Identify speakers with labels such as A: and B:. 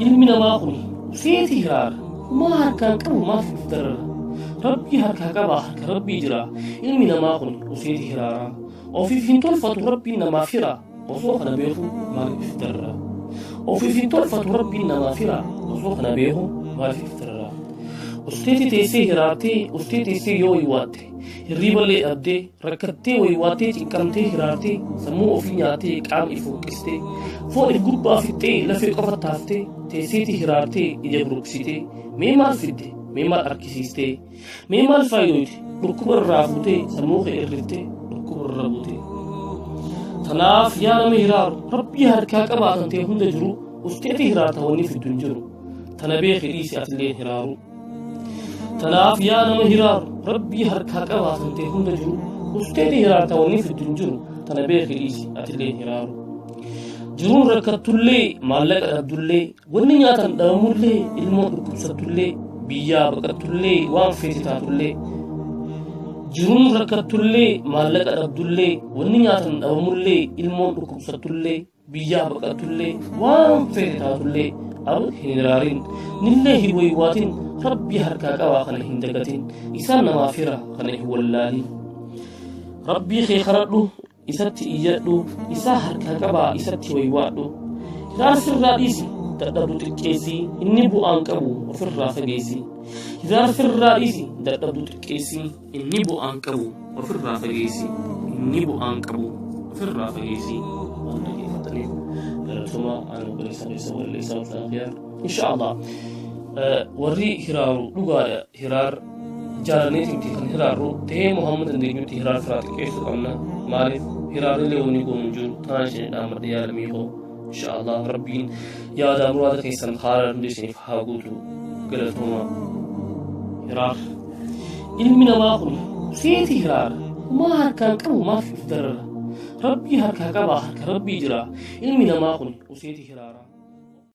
A: ilmi namaa kun seeti hiraara maa harkaan qabu maaf iftarra rabbii harkaa qabaa harka rabbii jira ilmi namaa kun seeti hiraara ofiif hin tolfatu rabbiin namaaf hira osoo kana beeku maaliif iftarra ofiif hin tolfatu rabbiin namaaf hira osoo kana beeku maaliif iftarra usteeti teessee hiraartee ustee teessee yoo iwaatte hirriiballee dhabdee rakkattee wayiwaattee cinqamtee hiraartee sammuu ofii nyaattee qaama ifuuqqistee foon if gubbaa fixxee lafee qofa taaftee teesseeti hiraartee ija buruqsitee mee maal fidde mee maal argisiistee mee maal faayidoyte dhukkuba irraa fuutee sammuu kee irriftee dhukkuba irra buutee tanaaf yaa nama hiraaru rabbii harkaa qabaatan ta'e hunda jiru usteeti hiraarta wanni fiddu hin jiru tana beekii dhiisi atillee hiraaru tanaaf yaa nama hiraaru rabbii harkaa qabaatan ta'e hunda jiru usteeti hiraarta wanni fiddu hin jiru tana beekii dhiisi atillee hiraaru jiruun rakkattullee maallaqa dhabdullee wanni nyaatan dhabamullee ilmoon dhukkubsattullee biyyaa baqattullee waan feete taatullee jiruun rakkattullee maallaqa dhabdullee wanni nyaatan dhabamullee ilmoon dhukkubsattullee biyyaa baqattullee waan feete taatullee abu hin hiraarin nillee hin wayiwaatin rabbii harkaa qabaa kana hin dagatin isaan namaaf hira kana hin wallaalin rabbii kee kadhadhu isatti iyyadhu isaa harkaa qabaa isatti wayiwaadhu hiraar sirraa dhiisi dadhabdu xiqqeessi inni bu'aan qabu ofirraa fageessi hiraar firraa dhiisi dadhabdu xiqqeessi inni bu'aan qabu ofirraa fageessi inni bu'aan qabu ofirraa fageessi waan dhageeffataniif galatuma aan obboleessa keessa walleessaa ulfaaqiyaa inshaallah warri hiraaru dhugaadha hiraar jaalaniitimti kan hiraaru ta'ee muhammad dandeenyutti hiraar firaa xiqqeessuu qabna maaliif hiraarrillee wanni goonu hin jiru tanaan isheen dhaamadha yaalamiiqoo inshaallah rabbiin yaada muraada keessan haala hundi isiniif haa guutu galatuma hiraar ilmi namaa kun seeti hiraara maa harkaan qabu maaf iftarra rabbii harkaa qabaa harka rabbii jira ilmi namaa kun seeti hiraara